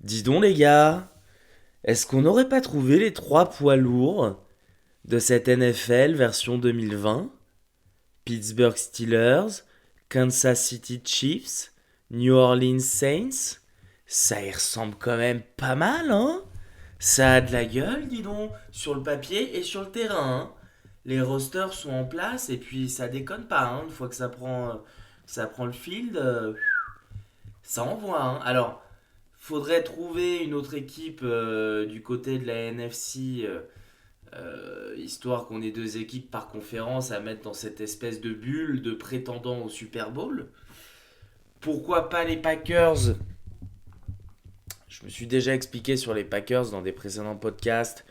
Dis donc les gars, est-ce qu'on n'aurait pas trouvé les trois poids lourds de cette NFL version 2020? Pittsburgh Steelers, Kansas City Chiefs, New Orleans Saints? Ça y ressemble quand même pas mal, hein? Ça a de la gueule, dis donc, sur le papier et sur le terrain, hein. Les rosters sont en place et puis ça déconne pas, hein. Une fois que ça prend le field, ça envoie, hein. Alors, faudrait trouver une autre équipe du côté de la NFC, histoire qu'on ait deux équipes par conférence à mettre dans cette espèce de bulle de prétendants au Super Bowl. Pourquoi pas les Packers? Je me suis déjà expliqué sur les Packers dans des précédents podcasts.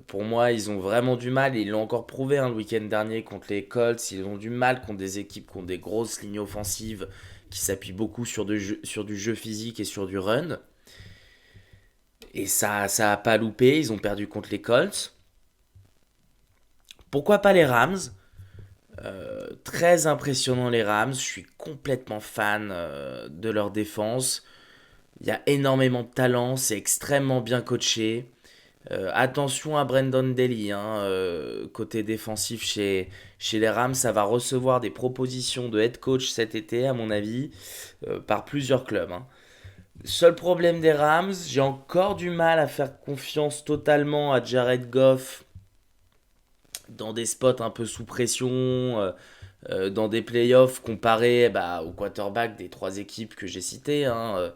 Pour moi, ils ont vraiment du mal, et ils l'ont encore prouvé le week-end dernier contre les Colts. Ils ont du mal contre des équipes qui ont des grosses lignes offensives qui s'appuient beaucoup sur du jeu physique et sur du run. Et ça a pas loupé, ils ont perdu contre les Colts. Pourquoi pas les Rams? Très impressionnant les Rams, je suis complètement fan de leur défense. Il y a énormément de talent, c'est extrêmement bien coaché. Attention à Brandon Daly, hein, côté défensif chez les Rams, ça va recevoir des propositions de head coach cet été, à mon avis, par plusieurs clubs, hein. Seul problème des Rams, j'ai encore du mal à faire confiance totalement à Jared Goff dans des spots un peu sous pression, dans des playoffs comparés au quarterback des trois équipes que j'ai citées, hein.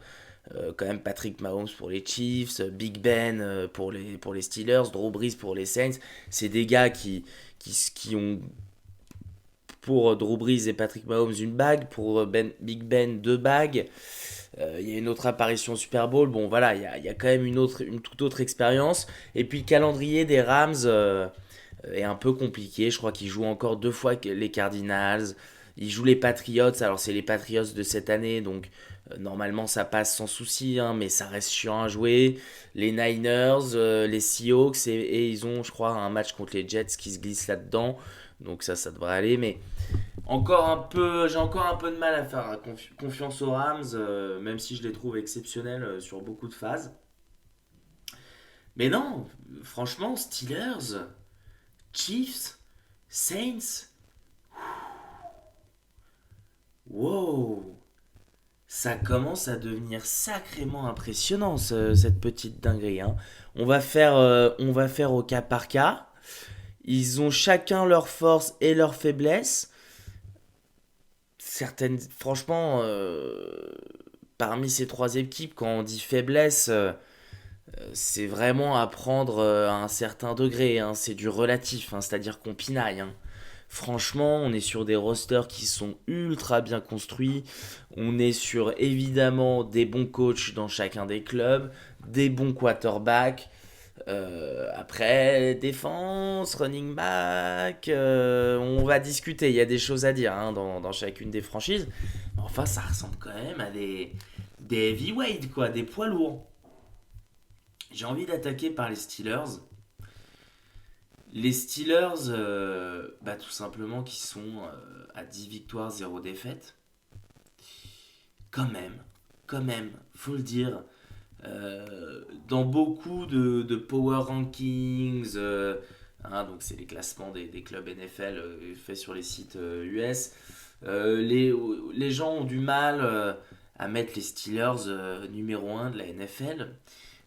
Quand même Patrick Mahomes pour les Chiefs, Big Ben pour les Steelers, Drew Brees pour les Saints. C'est des gars qui ont pour Drew Brees et Patrick Mahomes une bague, pour Big Ben deux bagues. Il y a une autre apparition au Super Bowl. Bon, voilà, il y a quand même une toute autre expérience. Et puis le calendrier des Rams est un peu compliqué. Je crois qu'ils jouent encore deux fois les Cardinals. Ils jouent les Patriots. Alors, c'est les Patriots de cette année, donc normalement ça passe sans souci, hein, mais ça reste chiant à jouer. Les Niners, les Seahawks, et ils ont, je crois, un match contre les Jets qui se glisse là-dedans. Donc ça devrait aller. Mais j'ai encore un peu de mal à faire confiance aux Rams, même si je les trouve exceptionnels sur beaucoup de phases. Mais non, franchement, Steelers, Chiefs, Saints, wow, ça commence à devenir sacrément impressionnant cette petite dinguerie, hein. On va faire au cas par cas. Ils ont chacun leurs forces et leurs faiblesses. Franchement, parmi ces trois équipes, quand on dit faiblesse, c'est vraiment à prendre à un certain degré, hein. C'est du relatif, hein, c'est-à-dire qu'on pinaille, hein. Franchement, on est sur des rosters qui sont ultra bien construits. On est sur évidemment des bons coachs dans chacun des clubs, des bons quarterbacks. Après, défense, running back, on va discuter. Il y a des choses à dire, hein, dans chacune des franchises. Mais enfin, ça ressemble quand même à des heavyweights, quoi, des poids lourds. J'ai envie d'attaquer par les Steelers. Les Steelers, tout simplement, qui sont à 10 victoires, 0 défaites. Quand même, faut le dire. Dans beaucoup de power rankings, donc c'est les classements des clubs NFL faits sur les sites US, les gens ont du mal à mettre les Steelers numéro un de la NFL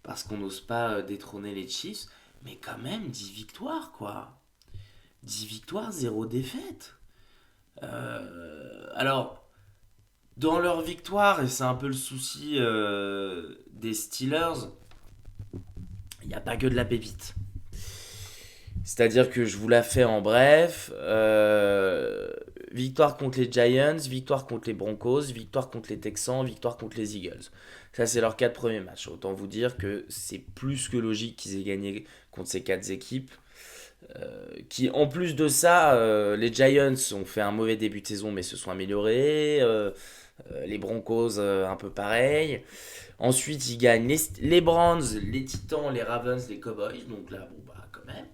parce qu'on n'ose pas détrôner les Chiefs, mais quand même 10 victoires, quoi. 10 victoires, 0 défaite. Alors, dans leur victoire, et c'est un peu le souci des Steelers, il n'y a pas que de la pépite. C'est-à-dire que je vous la fais en bref. Victoire contre les Giants, victoire contre les Broncos, victoire contre les Texans, victoire contre les Eagles. Ça, c'est leurs quatre premiers matchs. Autant vous dire que c'est plus que logique qu'ils aient gagné contre ces quatre équipes. Qui, en plus de ça, les Giants ont fait un mauvais début de saison mais se sont améliorés. Les Broncos, un peu pareil. Ensuite, ils gagnent les Browns, les Titans, les Ravens, les Cowboys. Donc là, bon, bah, quand même,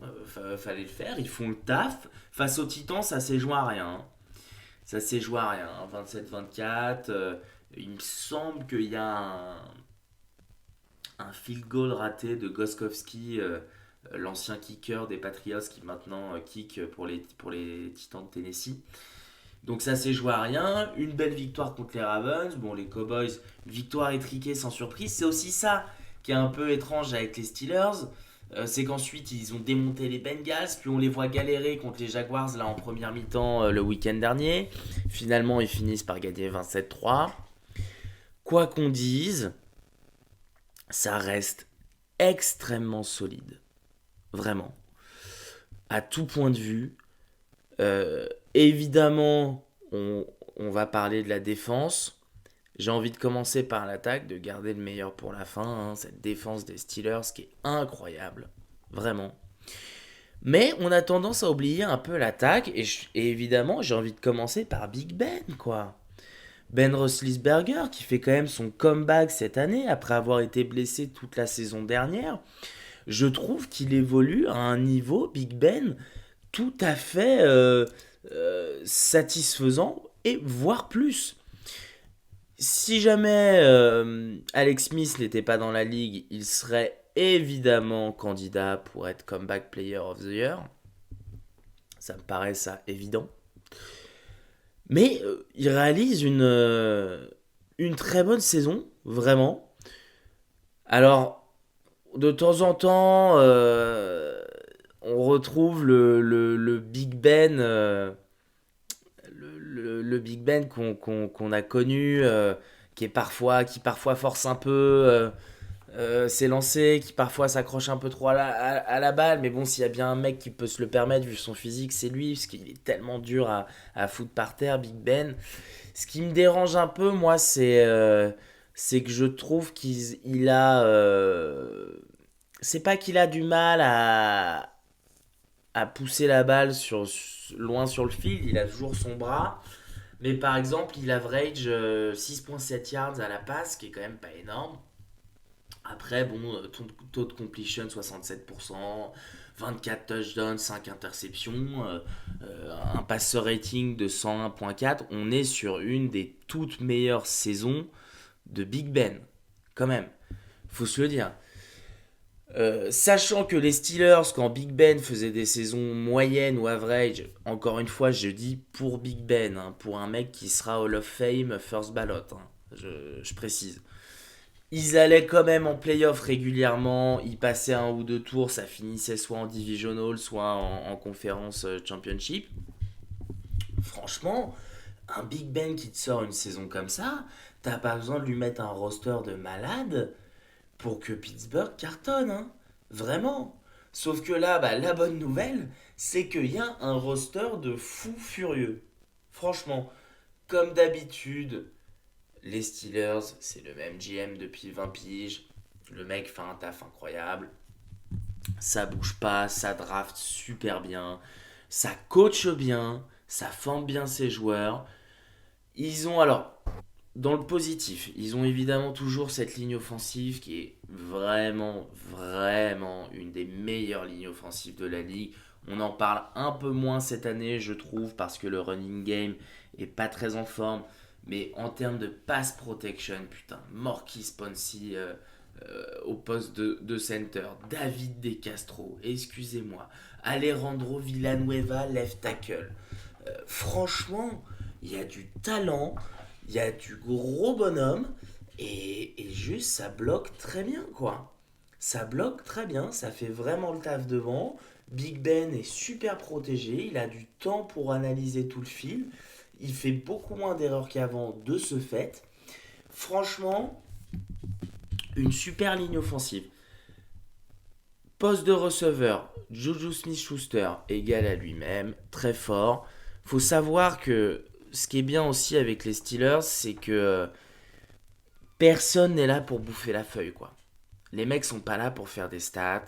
fallait le faire. Ils font le taf. Face aux Titans, ça s'est joué à rien, hein. Ça s'est joué à rien, hein. 27-24. Il me semble qu'il y a un field goal raté de Gostkowski, l'ancien kicker des Patriots qui maintenant kick pour les Titans de Tennessee. Donc ça s'est joué à rien. Une belle victoire contre les Ravens. Bon, les Cowboys, victoire étriquée sans surprise. C'est aussi ça qui est un peu étrange avec les Steelers. C'est qu'ensuite ils ont démonté les Bengals, puis on les voit galérer contre les Jaguars là en première mi-temps le week-end dernier. Finalement, ils finissent par gagner 27-3. Quoi qu'on dise, ça reste extrêmement solide. Vraiment. À tout point de vue. Évidemment, on va parler de la défense. J'ai envie de commencer par l'attaque, de garder le meilleur pour la fin. Cette défense des Steelers qui est incroyable. Vraiment. Mais on a tendance à oublier un peu l'attaque. Et évidemment, j'ai envie de commencer par Big Ben, quoi. Ben Roethlisberger qui fait quand même son comeback cette année après avoir été blessé toute la saison dernière. Je trouve qu'il évolue à un niveau, Big Ben, tout à fait satisfaisant et voire plus. Si jamais Alex Smith n'était pas dans la ligue, il serait évidemment candidat pour être Comeback Player of the Year. Ça me paraît ça évident. Mais il réalise une très bonne saison, vraiment. Alors, de temps en temps, on retrouve le Big Ben, le Big Ben qu'on a connu, qui parfois force un peu ses lancers, qui parfois s'accroche un peu trop à la balle. Mais bon, s'il y a bien un mec qui peut se le permettre, vu son physique, c'est lui, parce qu'il est tellement dur à foutre par terre, Big Ben. Ce qui me dérange un peu, moi, c'est que je trouve qu'il a... c'est pas qu'il a du mal à pousser la balle loin sur le field, il a toujours son bras. Mais par exemple, il average 6,7 yards à la passe, qui est quand même pas énorme. Après, bon, taux de completion 67%, 24 touchdowns, 5 interceptions, un passer rating de 101,4. On est sur une des toutes meilleures saisons de Big Ben. Quand même, faut se le dire. Sachant que les Steelers, quand Big Ben faisait des saisons moyennes ou average, encore une fois, je dis pour Big Ben, hein, pour un mec qui sera Hall of Fame first ballot, hein, je précise. Ils allaient quand même en playoff régulièrement, ils passaient un ou deux tours, ça finissait soit en divisional, soit en conférence championship. Franchement, un Big Ben qui te sort une saison comme ça, t'as pas besoin de lui mettre un roster de malade pour que Pittsburgh cartonne, hein. Vraiment. Sauf que là, bah, la bonne nouvelle, c'est qu'il y a un roster de fous furieux. Franchement, comme d'habitude, les Steelers, c'est le même GM depuis 20 piges. Le mec fait un taf incroyable. Ça bouge pas, ça draft super bien. Ça coach bien, ça forme bien ses joueurs. Ils ont alors, dans le positif, ils ont évidemment toujours cette ligne offensive qui est vraiment, vraiment une des meilleures lignes offensives de la ligue. On en parle un peu moins cette année, je trouve, parce que le running game est pas très en forme. Mais en termes de pass protection, putain, Marquis Pouncey au poste de center, David De Castro, excusez-moi, Alejandro Villanueva, left tackle. Franchement, il y a du talent, il y a du gros bonhomme, et juste ça bloque très bien, quoi. Ça bloque très bien, ça fait vraiment le taf devant. Big Ben est super protégé, il a du temps pour analyser tout le film. Il fait beaucoup moins d'erreurs qu'avant de ce fait. Franchement, une super ligne offensive. Poste de receveur, Juju Smith-Schuster égal à lui-même, très fort. Faut savoir que ce qui est bien aussi avec les Steelers, c'est que personne n'est là pour bouffer la feuille, quoi. Les mecs sont pas là pour faire des stats.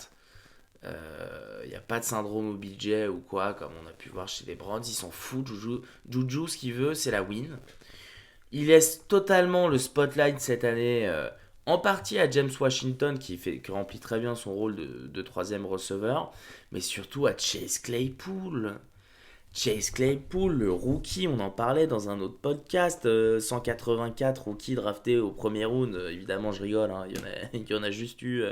Il n'y a pas de syndrome OBJ ou quoi, comme on a pu voir chez les Browns. Ils s'en foutent. Juju, ce qu'il veut, c'est la win. Il laisse totalement le spotlight cette année, en partie à James Washington, qui remplit très bien son rôle de troisième receveur, mais surtout à Chase Claypool. Chase Claypool, le rookie, on en parlait dans un autre podcast, 184 rookies draftés au premier round, évidemment je rigole, hein, il y en a juste eu,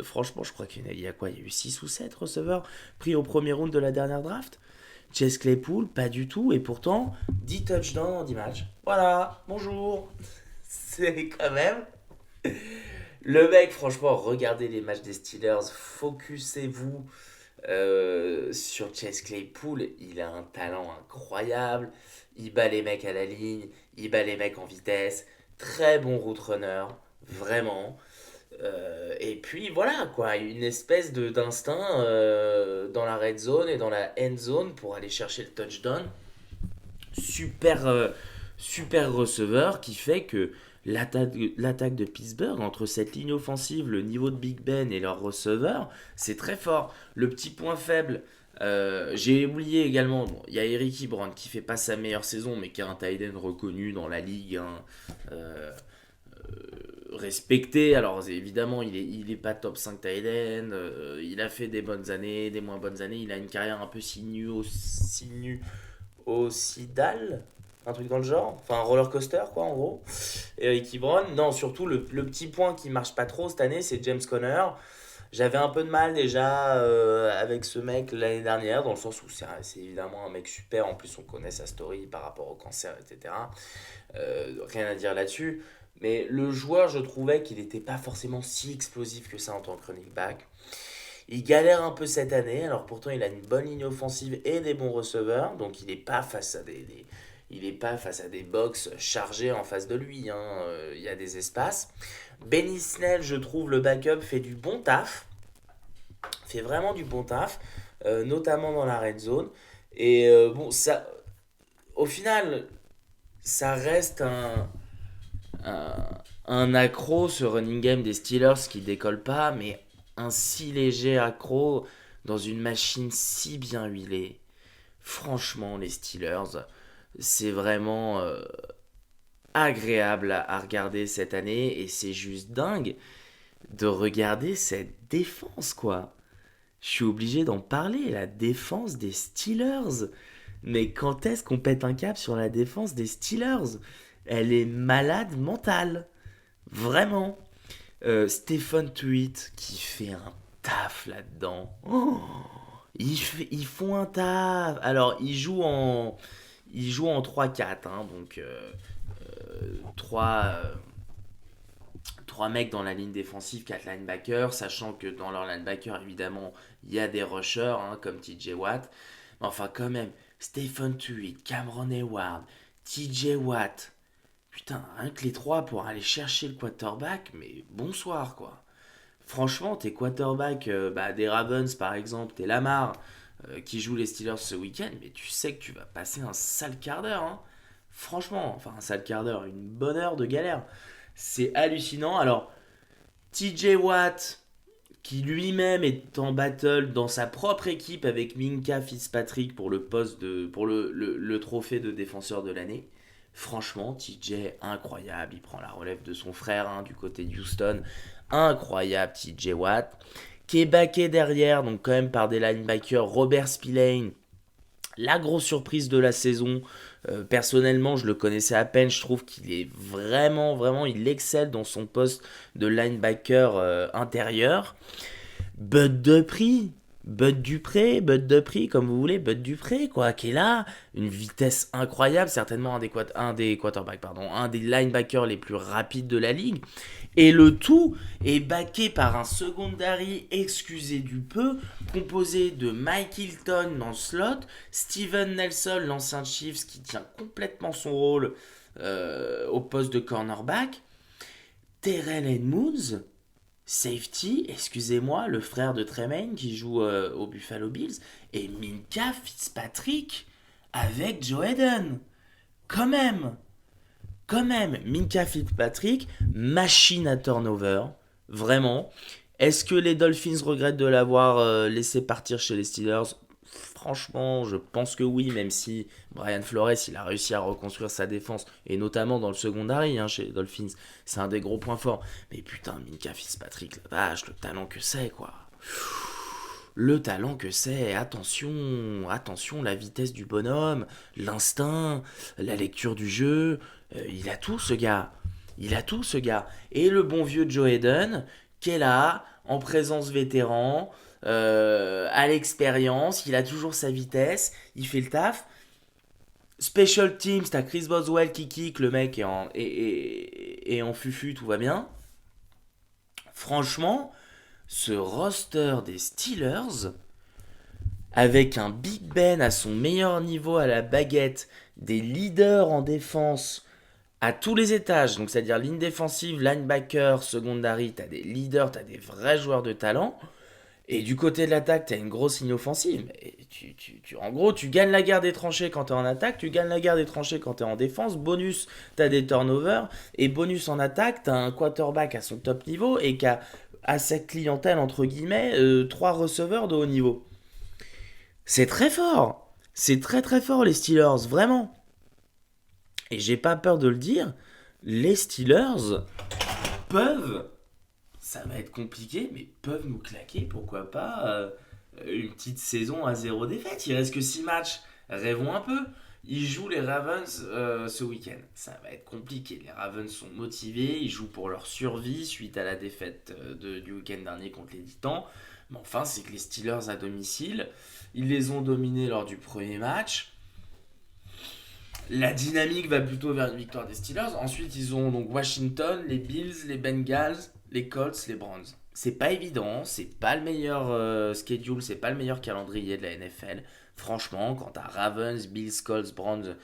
franchement je crois qu'il y a quoi, il y a eu 6 ou 7 receveurs pris au premier round de la dernière draft. Chase Claypool, pas du tout, et pourtant 10 touchdowns en 10 matchs. Voilà, bonjour. C'est quand même... Le mec, franchement, regardez les matchs des Steelers, focusez-vous sur Chase Claypool, il a un talent incroyable, il bat les mecs à la ligne, il bat les mecs en vitesse, très bon route runner, vraiment. Et puis voilà quoi, une espèce d'instinct dans la red zone et dans la end zone pour aller chercher le touchdown. Super, super receveur qui fait que l'attaque de Pittsburgh, entre cette ligne offensive, le niveau de Big Ben et leur receveur, c'est très fort. Le petit point faible, j'ai oublié également, bon, il y a Eric Ebron qui fait pas sa meilleure saison, mais qui est un tight end reconnu dans la ligue, hein, euh, respecté. Alors évidemment, il est pas top 5 tight end, il a fait des bonnes années, des moins bonnes années, il a une carrière un peu sinuosidale, un truc dans le genre, enfin un roller coaster quoi en gros. Eric Ebron, non, surtout le petit point qui marche pas trop cette année, c'est James Conner. J'avais un peu de mal déjà avec ce mec l'année dernière, dans le sens où c'est évidemment un mec super, en plus on connaît sa story par rapport au cancer, etc. Rien à dire là-dessus. Mais le joueur, je trouvais qu'il n'était pas forcément si explosif que ça en tant que running back. Il galère un peu cette année, alors pourtant il a une bonne ligne offensive et des bons receveurs, donc il n'est pas face à il est pas face à des box chargés en face de lui, hein. Il y a des espaces. Benny Snell, je trouve, le backup fait du bon taf, fait vraiment du bon taf, notamment dans la red zone. Et bon, ça, au final, ça reste un accro, ce running game des Steelers qui décolle pas, mais un si léger accro dans une machine si bien huilée. Franchement, les Steelers, c'est vraiment agréable à regarder cette année et c'est juste dingue de regarder cette défense, quoi. Je suis obligé d'en parler, la défense des Steelers. Mais quand est-ce qu'on pète un cap sur la défense des Steelers? Elle est malade mentale. Vraiment. Stephen Tweet qui fait un taf là-dedans. Oh, ils font un taf. Alors, ils jouent en 3-4. Hein, donc, 3, trois mecs dans la ligne défensive, 4 linebackers, sachant que dans leur linebacker, évidemment, il y a des rushers, hein, comme TJ Watt. Mais enfin, quand même, Stephen Tweed, Cameron Hayward, TJ Watt. Putain, rien que les trois pour aller chercher le quarterback, mais bonsoir, quoi. Franchement, tes quarterbacks des Ravens, par exemple, t'es Lamar, qui joue les Steelers ce week-end, mais tu sais que tu vas passer un sale quart d'heure, hein. Franchement, enfin un sale quart d'heure, une bonne heure de galère. C'est hallucinant. Alors, TJ Watt, qui lui-même est en battle dans sa propre équipe avec Minka Fitzpatrick pour le poste pour le trophée de défenseur de l'année. Franchement, TJ, incroyable. Il prend la relève de son frère, hein, du côté de Houston. Incroyable, TJ Watt. Qui est backé derrière, donc quand même par des linebackers. Robert Spillane, la grosse surprise de la saison. Personnellement, je le connaissais à peine. Je trouve qu'il est vraiment, vraiment, il excelle dans son poste de linebacker intérieur. Bud Dupree, comme vous voulez, Bud Dupree, quoi, qui est là, une vitesse incroyable, certainement un des quarterbacks, pardon, un des linebackers les plus rapides de la ligue. Et le tout est backé par un secondary, excusez du peu, composé de Mike Hilton dans le slot, Steven Nelson, l'ancien Chiefs, qui tient complètement son rôle au poste de cornerback, Terrell Edmunds, safety, excusez-moi, le frère de Tremaine qui joue aux Buffalo Bills, et Minka Fitzpatrick avec Joe Hayden. Quand même, Minka Fitzpatrick, machine à turnover, vraiment. Est-ce que les Dolphins regrettent de l'avoir laissé partir chez les Steelers? Franchement, je pense que oui, même si Brian Flores, il a réussi à reconstruire sa défense, et notamment dans le secondary, hein, chez les Dolphins, c'est un des gros points forts. Mais putain, Minka Fitzpatrick, la vache, le talent que c'est, quoi. le talent que c'est. Attention, attention, la vitesse du bonhomme, l'instinct, la lecture du jeu. Il a tout, ce gars. Il a tout, ce gars. Et le bon vieux Joe Hayden, qui est là, en présence vétéran, à l'expérience, il a toujours sa vitesse, il fait le taf. Special Teams, t'as Chris Boswell qui kick, le mec est en fufu, tout va bien. Franchement, ce roster des Steelers, avec un Big Ben à son meilleur niveau à la baguette, des leaders en défense à tous les étages, donc c'est-à-dire ligne défensive, linebacker, secondary, t'as des leaders, t'as des vrais joueurs de talent. Et du côté de l'attaque, tu as une grosse ligne offensive. Et en gros, tu gagnes la guerre des tranchées quand tu es en attaque, tu gagnes la guerre des tranchées quand tu es en défense. Bonus, tu as des turnovers. Et bonus en attaque, tu as un quarterback à son top niveau et qui a à sa clientèle, entre guillemets, 3 receveurs de haut niveau. C'est très fort. C'est très très fort les Steelers, vraiment. Et j'ai pas peur de le dire, les Steelers peuvent, ça va être compliqué, mais peuvent nous claquer, pourquoi pas, une petite saison à 0 défaite. Il reste que 6 matchs. Rêvons un peu. Ils jouent les Ravens ce week-end. Ça va être compliqué. Les Ravens sont motivés. Ils jouent pour leur survie suite à la défaite du week-end dernier contre les Titans. Mais enfin, c'est que les Steelers à domicile, ils les ont dominés lors du premier match. La dynamique va plutôt vers une victoire des Steelers. Ensuite, ils ont donc Washington, les Bills, les Bengals, les Colts, les Browns. C'est pas évident, c'est pas le meilleur schedule, c'est pas le meilleur calendrier de la NFL. Franchement, quand t'as Ravens, Bills, Colts, Browns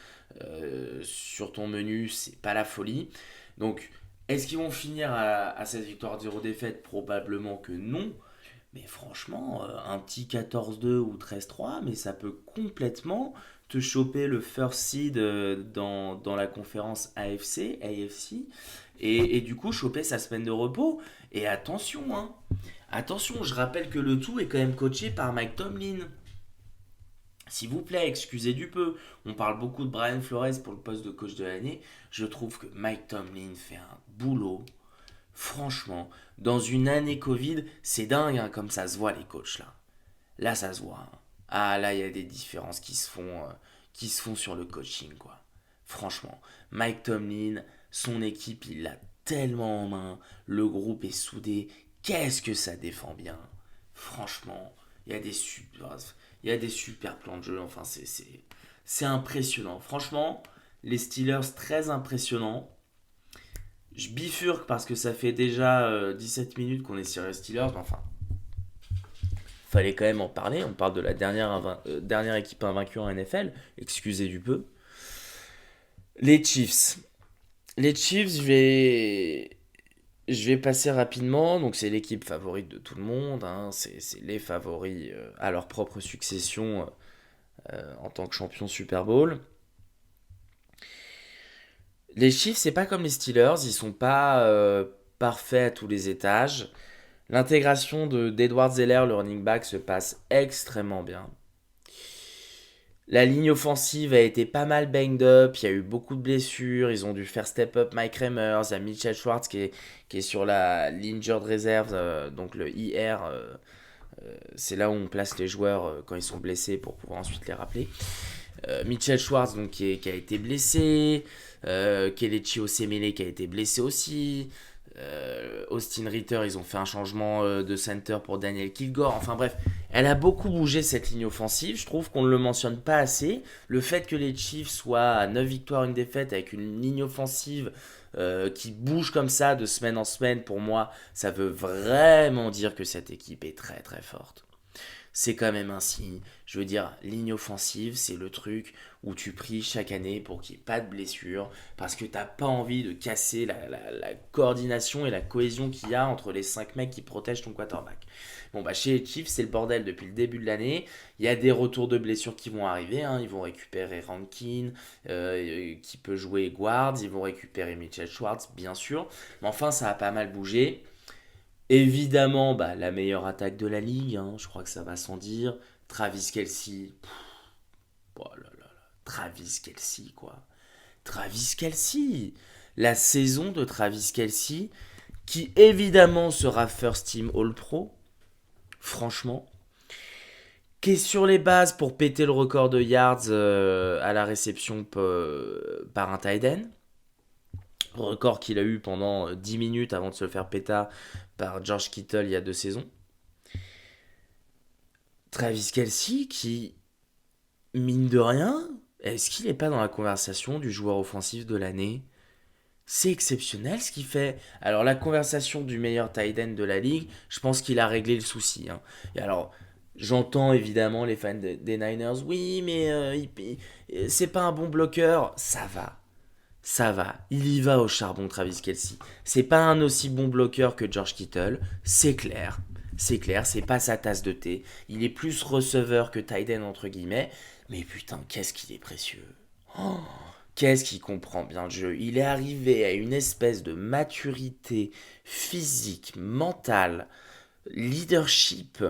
sur ton menu, c'est pas la folie. Donc, est-ce qu'ils vont finir à cette victoire 0 défaite? Probablement que non. Mais franchement, un petit 14-2 ou 13-3, mais ça peut complètement te choper le first seed dans la conférence AFC, et du coup choper sa semaine de repos. Et attention, hein, attention, je rappelle que le tout est quand même coaché par Mike Tomlin. S'il vous plaît, excusez du peu. On parle beaucoup de Brian Flores pour le poste de coach de l'année. Je trouve que Mike Tomlin fait un boulot. Franchement, dans une année Covid, c'est dingue hein, comme ça se voit les coachs là. Là, ça se voit, hein. Ah, là, il y a des différences qui se font sur le coaching, quoi. Franchement, Mike Tomlin, son équipe, il l'a tellement en main. Le groupe est soudé. Qu'est-ce que ça défend bien. Franchement, il y a des super plans de jeu. Enfin, c'est impressionnant. Franchement, les Steelers, très impressionnants. Je bifurque parce que ça fait déjà 17 minutes qu'on est sur les Steelers. Mais enfin, fallait quand même en parler. On parle de la dernière équipe invaincue en NFL. Excusez du peu. Les Chiefs. Les Chiefs, je vais passer rapidement. Donc, c'est l'équipe favorite de tout le monde, hein. C'est les favoris à leur propre succession en tant que champion Super Bowl. Les Chiefs, c'est pas comme les Steelers. Ils sont pas parfaits à tous les étages. L'intégration d'Edward Zeller, le running back, se passe extrêmement bien. La ligne offensive a été pas mal banged up, il y a eu beaucoup de blessures, ils ont dû faire step up Mike Remers, il y a Mitchell Schwartz qui est sur la l'injured reserve, donc le IR, c'est là où on place les joueurs quand ils sont blessés pour pouvoir ensuite les rappeler. Mitchell Schwartz donc, qui a été blessé, Kelechi Osemele qui a été blessé aussi, Austin Ritter, ils ont fait un changement de center pour Daniel Kilgore. Enfin bref, elle a beaucoup bougé cette ligne offensive. Je trouve qu'on ne le mentionne pas assez. Le fait que les Chiefs soient à 9 victoires, une défaite avec une ligne offensive qui bouge comme ça de semaine en semaine, pour moi, ça veut vraiment dire que cette équipe est très très forte. C'est quand même un signe. Je veux dire, ligne offensive, c'est le truc où tu pries chaque année pour qu'il n'y ait pas de blessure, parce que t'as pas envie de casser la coordination et la cohésion qu'il y a entre les 5 mecs qui protègent ton quarterback. Bon, bah chez les Chiefs, c'est le bordel depuis le début de l'année. Il y a des retours de blessures qui vont arriver, hein. Ils vont récupérer Rankin, qui peut jouer guards. Ils vont récupérer Mitchell Schwartz, bien sûr. Mais enfin, ça a pas mal bougé. Évidemment, bah, la meilleure attaque de la ligue, hein, je crois que ça va sans dire. Travis Kelce. Oh là là là. Travis Kelce, quoi. Travis Kelce. La saison de Travis Kelce, qui évidemment sera First Team All Pro. Franchement. qui est sur les bases pour péter le record de yards à la réception par un tight end. Record qu'il a eu pendant 10 minutes avant de se le faire péter par George Kittle il y a 2 saisons. Travis Kelce qui, mine de rien, est-ce qu'il n'est pas dans la conversation du joueur offensif de l'année? C'est exceptionnel ce qu'il fait. Alors la conversation du meilleur tight end de la ligue, je pense qu'il a réglé le souci, hein. Et alors, j'entends évidemment les fans des Niners, oui, mais c'est pas un bon bloqueur. Ça va, ça va. Il y va au charbon, Travis Kelce. C'est pas un aussi bon bloqueur que George Kittle, c'est clair. C'est clair, c'est pas sa tasse de thé. Il est plus receveur que tight end entre guillemets. Mais putain, qu'est-ce qu'il est précieux. Oh, qu'est-ce qu'il comprend bien le jeu. Il est arrivé à une espèce de maturité physique, mentale, leadership,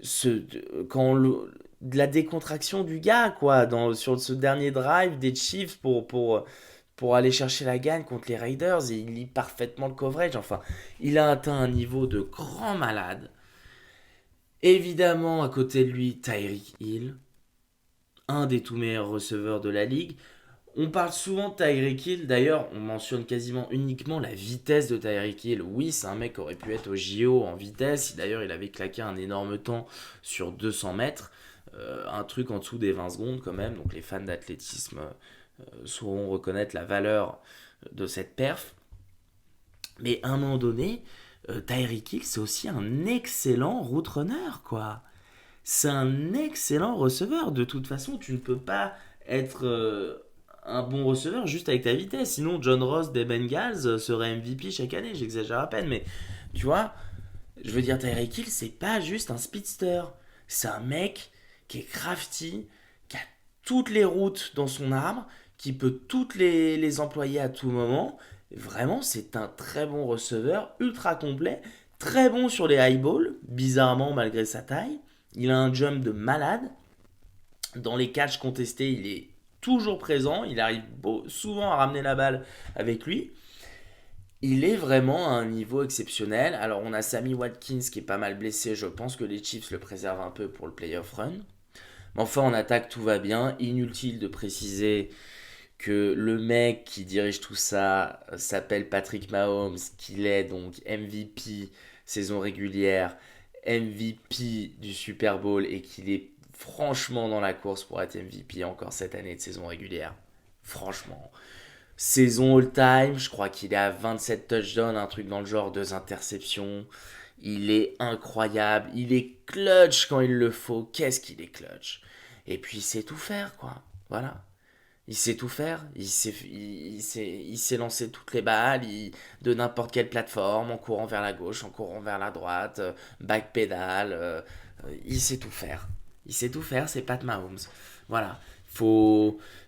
de la décontraction du gars, quoi, sur ce dernier drive des Chiefs pour aller chercher la gagne contre les Raiders. Et il lit parfaitement le coverage. Enfin, il a atteint un niveau de grand malade. Évidemment, à côté de lui, Tyreek Hill, un des tout meilleurs receveurs de la ligue. On parle souvent de Tyreek Hill, d'ailleurs, on mentionne quasiment uniquement la vitesse de Tyreek Hill. Oui, c'est un mec qui aurait pu être au JO en vitesse. D'ailleurs, il avait claqué un énorme temps sur 200 mètres. Un truc en dessous des 20 secondes quand même. Donc les fans d'athlétisme sauront reconnaître la valeur de cette perf. Mais à un moment donné, Tyreek Hill, c'est aussi un excellent route runner, quoi. C'est un excellent receveur. De toute façon, tu ne peux pas être un bon receveur juste avec ta vitesse. Sinon, John Ross des Bengals serait MVP chaque année. J'exagère à peine, mais tu vois, je veux dire, Tyreek Hill, c'est pas juste un speedster. C'est un mec qui est crafty, qui a toutes les routes dans son arbre, qui peut toutes les employer à tout moment. Vraiment, c'est un très bon receveur, ultra complet, très bon sur les high balls, bizarrement malgré sa taille. Il a un jump de malade. Dans les catchs contestés, il est toujours présent. Il arrive souvent à ramener la balle avec lui. Il est vraiment à un niveau exceptionnel. Alors, on a Sammy Watkins qui est pas mal blessé. Je pense que les Chiefs le préservent un peu pour le playoff run. Mais enfin, en attaque, tout va bien. Inutile de préciser que le mec qui dirige tout ça s'appelle Patrick Mahomes, qu'il est donc MVP saison régulière, MVP du Super Bowl et qu'il est franchement dans la course pour être MVP encore cette année de saison régulière. Franchement. Saison all-time, je crois qu'il est à 27 touchdowns, un truc dans le genre, 2 interceptions. Il est incroyable, il est clutch quand il le faut. Qu'est-ce qu'il est clutch. Et puis il sait tout faire, quoi. Voilà. Il sait tout faire, il sait lancer toutes les balles, de n'importe quelle plateforme, en courant vers la gauche, en courant vers la droite, backpedal, il sait tout faire. Il sait tout faire, c'est Pat Mahomes. Voilà.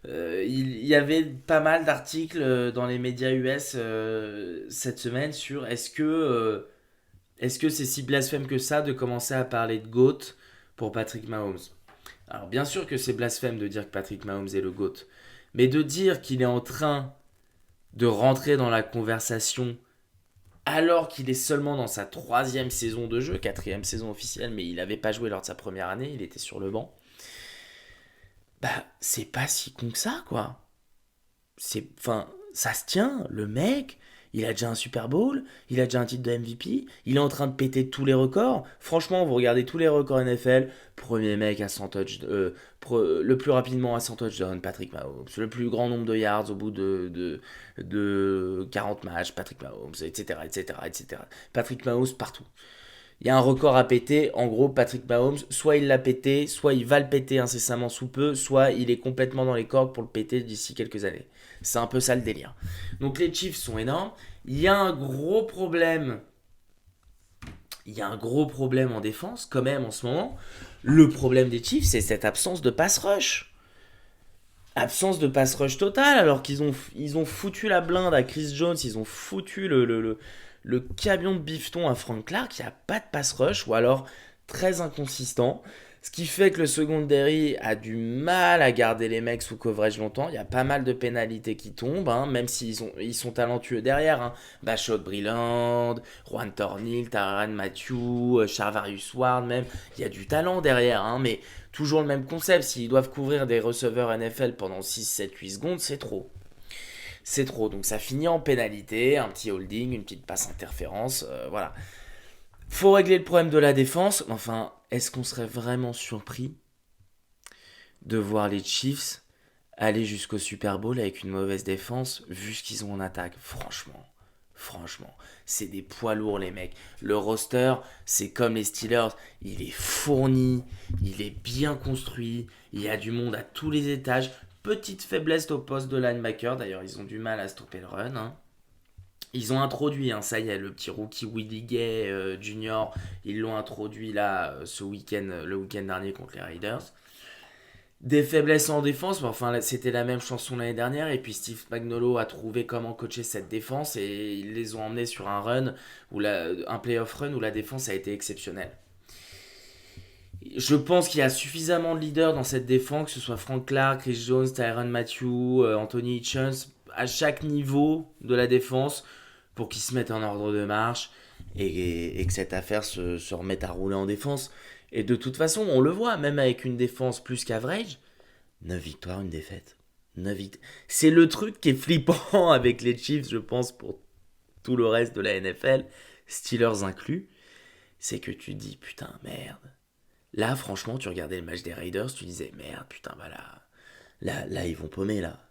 Il y avait pas mal d'articles dans les médias US cette semaine sur est-ce que c'est si blasphème que ça de commencer à parler de GOAT pour Patrick Mahomes. Alors bien sûr que c'est blasphème de dire que Patrick Mahomes est le GOAT. Mais de dire qu'il est en train de rentrer dans la conversation alors qu'il est seulement dans sa 3e saison de jeu, 4e saison officielle, mais il n'avait pas joué lors de sa première année, il était sur le banc. Bah, c'est pas si con que ça, quoi. Enfin, ça se tient, le mec, il a déjà un Super Bowl, il a déjà un titre de MVP, il est en train de péter tous les records. Franchement, vous regardez tous les records NFL, premier mec à 100 touchdowns, le plus rapidement à 100 touchdowns, Patrick Mahomes, le plus grand nombre de yards au bout de 40 matchs, Patrick Mahomes, etc., etc., etc. Patrick Mahomes partout. Il y a un record à péter, en gros Patrick Mahomes, soit il l'a pété, soit il va le péter incessamment sous peu, soit il est complètement dans les cordes pour le péter d'ici quelques années. C'est un peu ça le délire. Donc les Chiefs sont énormes. Il y a un gros problème. Il y a un gros problème en défense quand même en ce moment. Le problème des Chiefs, c'est cette absence de pass rush. Absence de pass rush totale, alors qu'ils ont foutu la blinde à Chris Jones, ils ont foutu le camion de bifton à Frank Clark, il n'y a pas de pass rush, ou alors très inconsistant. Ce qui fait que le secondary a du mal à garder les mecs sous coverage longtemps. Il y a pas mal de pénalités qui tombent, hein, même ils sont talentueux derrière. Hein. Bashot Brilland, Juan Tornil, Tyrann Mathieu, Charvarius Ward même. Il y a du talent derrière, hein, mais toujours le même concept. S'ils doivent couvrir des receveurs NFL pendant 6, 7, 8 secondes, c'est trop. C'est trop. Donc ça finit en pénalité, un petit holding, une petite passe interférence. Voilà. Faut régler le problème de la défense. Enfin, est-ce qu'on serait vraiment surpris de voir les Chiefs aller jusqu'au Super Bowl avec une mauvaise défense vu ce qu'ils ont en attaque? Franchement, c'est des poids lourds les mecs. Le roster, c'est comme les Steelers, il est fourni, il est bien construit, il y a du monde à tous les étages. Petite faiblesse au poste de linebacker, d'ailleurs ils ont du mal à stopper le run. Hein. Ils ont introduit, hein, ça y est, le petit rookie Willie Gay Jr. Ils l'ont introduit là ce week-end, le week-end dernier contre les Raiders. Des faiblesses en défense, mais enfin c'était la même chanson l'année dernière. Et puis Steve Spagnuolo a trouvé comment coacher cette défense et ils les ont emmenés sur un run, un playoff run où la défense a été exceptionnelle. Je pense qu'il y a suffisamment de leaders dans cette défense, que ce soit Frank Clark, Chris Jones, Tyrann Mathieu, Anthony Hitchens, à chaque niveau de la défense pour qu'ils se mettent en ordre de marche et que cette affaire se remette à rouler en défense. Et de toute façon, on le voit, même avec une défense plus qu'average, 9 victoires, une défaite. C'est le truc qui est flippant avec les Chiefs, je pense, pour tout le reste de la NFL, Steelers inclus, c'est que tu te dis, putain, merde. Là, franchement, tu regardais le match des Raiders, tu disais, merde, putain, bah là, ils vont paumer, là.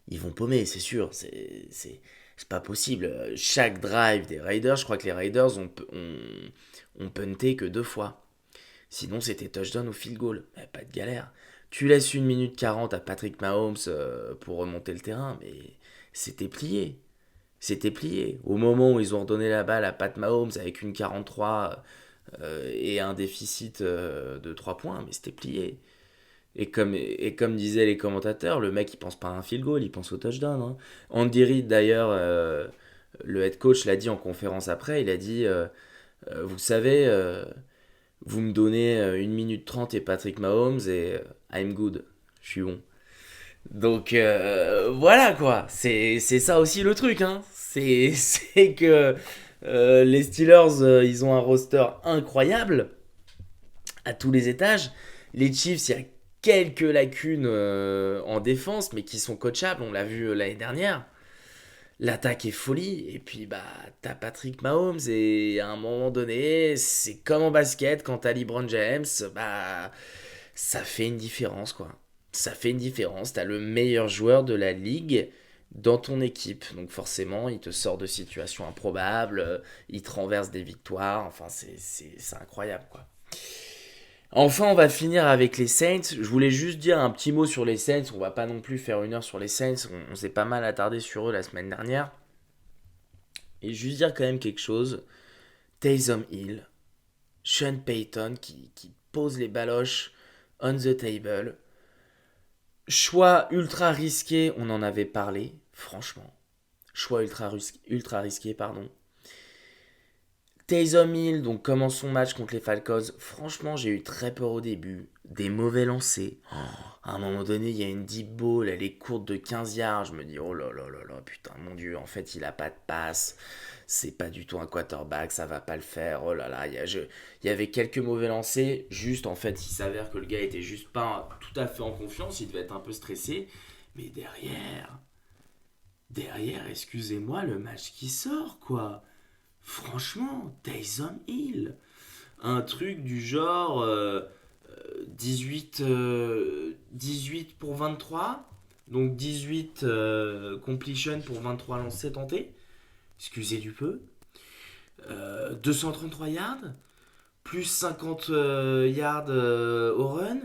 Ils vont paumer, c'est sûr, c'est pas possible. Chaque drive des Raiders, je crois que les Raiders ont punté que 2 fois. Sinon, c'était touchdown ou field goal. Pas de galère. Tu laisses 1 minute 40 à Patrick Mahomes pour remonter le terrain, mais c'était plié. C'était plié. Au moment où ils ont redonné la balle à Pat Mahomes avec une 43 et un déficit de 3 points, mais c'était plié. Et comme disaient les commentateurs, le mec il pense pas à un field goal, il pense au touchdown. Hein. Andy Reid d'ailleurs, le head coach l'a dit en conférence après, il a dit, vous savez, vous me donnez 1 minute 30 et Patrick Mahomes et I'm good, je suis bon. Donc voilà quoi, c'est ça aussi le truc. Hein. C'est que les Steelers, ils ont un roster incroyable à tous les étages. Les Chiefs, il y a quelques lacunes en défense, mais qui sont coachables, on l'a vu l'année dernière. L'attaque est folie, et puis bah t'as Patrick Mahomes, et à un moment donné, c'est comme en basket, quand t'as LeBron James, bah ça fait une différence quoi. Ça fait une différence, t'as le meilleur joueur de la ligue dans ton équipe, donc forcément il te sort de situations improbables, il te renverse des victoires, enfin c'est incroyable quoi. Enfin, on va finir avec les Saints. Je voulais juste dire un petit mot sur les Saints. On va pas non plus faire 1 heure sur les Saints. On s'est pas mal attardé sur eux la semaine dernière. Et juste dire quand même quelque chose. Taysom Hill, Sean Payton qui pose les baloches on the table. Choix ultra risqué, on en avait parlé, franchement. Choix ultra risqué, pardon. Taysom Hill, donc commence son match contre les Falcons. Franchement, j'ai eu très peur au début. Des mauvais lancers. À un moment donné, il y a une deep ball, elle est courte de 15 yards. Je me dis, oh là là là là, putain, mon Dieu, en fait, il a pas de passe. C'est pas du tout un quarterback, ça va pas le faire. Oh là là, il y avait quelques mauvais lancers. Juste, en fait, il s'avère que le gars était juste pas tout à fait en confiance. Il devait être un peu stressé. Mais derrière, excusez-moi, le match qui sort, quoi. Franchement, Taysom Hill. Un truc du genre 18, 18 pour 23. Donc 18 completion pour 23 lancers tentés. Excusez du peu. 233 yards. Plus 50 yards au run.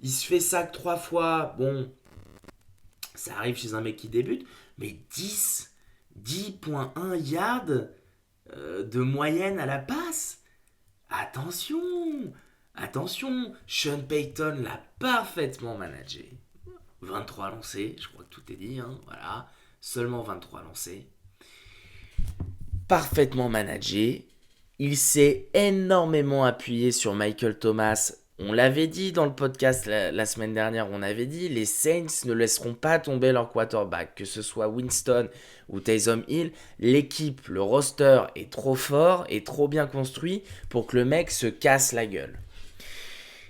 Il se fait sac 3 fois. Bon, ça arrive chez un mec qui débute. Mais 10,1 yards de moyenne à la passe. Attention, Sean Payton l'a parfaitement managé. 23 lancés, je crois que tout est dit, hein, voilà. Seulement 23 lancés. Parfaitement managé. Il s'est énormément appuyé sur Michael Thomas. On l'avait dit dans le podcast la semaine dernière, on avait dit les Saints ne laisseront pas tomber leur quarterback, que ce soit Winston ou Taysom Hill. L'équipe, le roster est trop fort et trop bien construit pour que le mec se casse la gueule.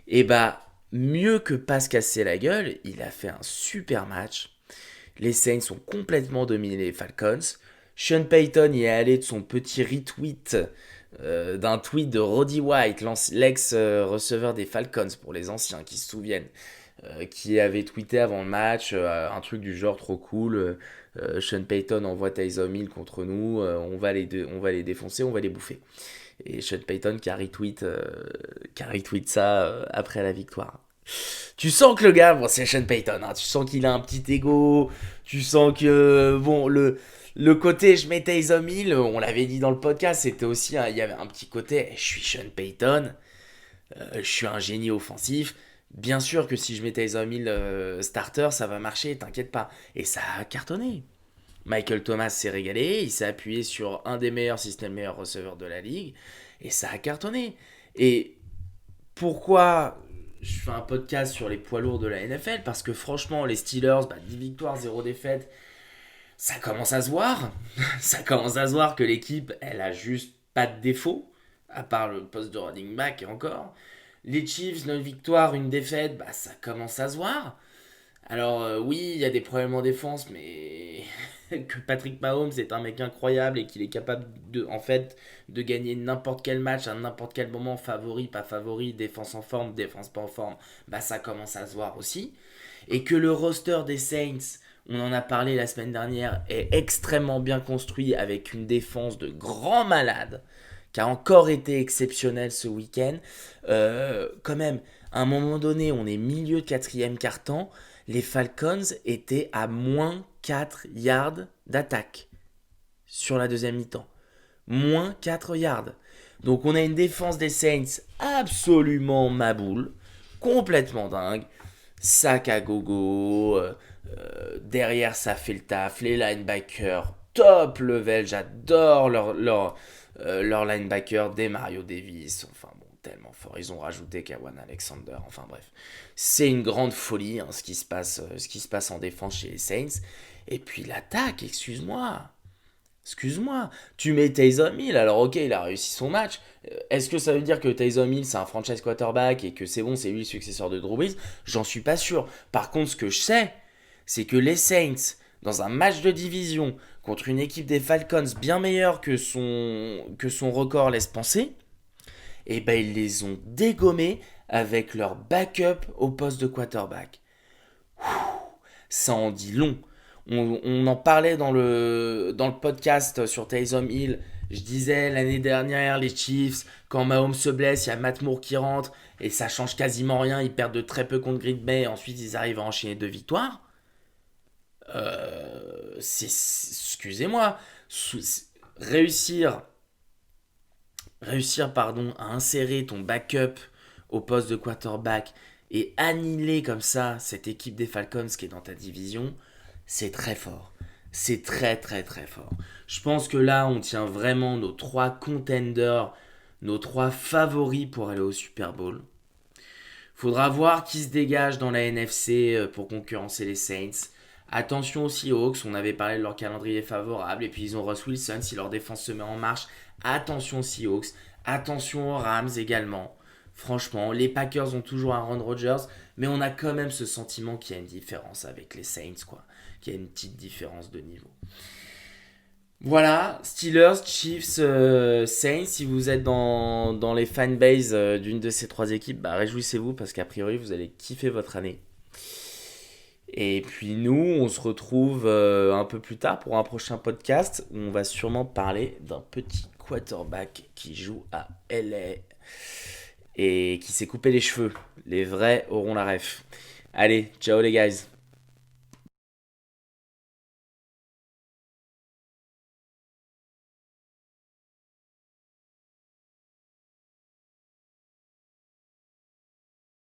Et bah, mieux que pas se casser la gueule, il a fait un super match. Les Saints ont complètement dominé les Falcons. Sean Payton y est allé de son petit retweet d'un tweet de Roddy White, l'ex-receveur des Falcons, pour les anciens qui se souviennent, qui avait tweeté avant le match un truc du genre trop cool, Sean Payton envoie Taysom Hill contre nous, on va les défoncer, on va les bouffer. Et Sean Payton qui a retweet ça après la victoire. Tu sens que le gars, bon, c'est Sean Payton, hein, tu sens qu'il a un petit ego, tu sens que, bon, le côté je mets Taysom Hill, on l'avait dit dans le podcast, c'était aussi, il y avait un petit côté, je suis Sean Payton, je suis un génie offensif, bien sûr que si je mets Taysom Hill starter, ça va marcher, t'inquiète pas. Et ça a cartonné. Michael Thomas s'est régalé, il s'est appuyé sur un des meilleurs, si ce n'est le meilleur receveur de la ligue, et ça a cartonné. Et pourquoi je fais un podcast sur les poids lourds de la NFL? Parce que franchement, les Steelers, 10 victoires, 0 défaites, ça commence à se voir. Ça commence à se voir que l'équipe, elle a juste pas de défaut, à part le poste de running back et encore. Les Chiefs, 9 victoires, 1 défaite, ça commence à se voir. Alors oui, il y a des problèmes en défense, mais que Patrick Mahomes est un mec incroyable et qu'il est capable de gagner n'importe quel match à n'importe quel moment, favori, pas favori, défense en forme, défense pas en forme, ça commence à se voir aussi. Et que le roster des Saints, on en a parlé la semaine dernière, est extrêmement bien construit avec une défense de grand malade qui a encore été exceptionnelle ce week-end. Quand même, à un moment donné, on est milieu de quatrième quart-temps, les Falcons étaient à moins 4 yards d'attaque sur la deuxième mi-temps. Moins 4 yards. Donc on a une défense des Saints absolument maboule, complètement dingue. Sac à gogo, derrière ça fait le taf, les linebackers top level, j'adore leur linebacker, des Mario Davis, enfin bon, tellement fort, ils ont rajouté Kawan Alexander, enfin bref, c'est une grande folie ce qui se passe en défense chez les Saints. Et puis l'attaque, excuse-moi, tu mets Taysom Hill, alors ok, il a réussi son match. Est-ce que ça veut dire que Taysom Hill c'est un franchise quarterback et que c'est bon, c'est lui le successeur de Drew Brees? J'en suis pas sûr. Par contre, ce que je sais, c'est que les Saints, dans un match de division contre une équipe des Falcons bien meilleure que son record laisse penser, ils les ont dégommés avec leur backup au poste de quarterback. Ça en dit long. On en parlait dans le podcast sur Taysom Hill. Je disais l'année dernière, les Chiefs, quand Mahomes se blesse, il y a Matt Moore qui rentre et ça change quasiment rien. Ils perdent de très peu contre Green Bay. Ensuite, ils arrivent à enchaîner 2 victoires. Excusez-moi, réussir à insérer ton backup au poste de quarterback et annihiler comme ça cette équipe des Falcons qui est dans ta division, c'est très fort. C'est très très très fort. Je pense que là, on tient vraiment nos 3 contenders, nos 3 favoris pour aller au Super Bowl. Faudra voir qui se dégage dans la NFC pour concurrencer les Saints. Attention aux Seahawks, on avait parlé de leur calendrier favorable, et puis ils ont Russ Wilson, si leur défense se met en marche. Attention aux Seahawks, attention aux Rams également. Franchement, les Packers ont toujours un Aaron Rodgers, mais on a quand même ce sentiment qu'il y a une différence avec les Saints, quoi. Qu'il y a une petite différence de niveau. Voilà, Steelers, Chiefs, Saints, si vous êtes dans les fanbases d'une de ces 3 équipes, réjouissez-vous parce qu'a priori vous allez kiffer votre année. Et puis nous, on se retrouve un peu plus tard pour un prochain podcast où on va sûrement parler d'un petit quarterback qui joue à LA et qui s'est coupé les cheveux. Les vrais auront la ref. Allez, ciao les guys.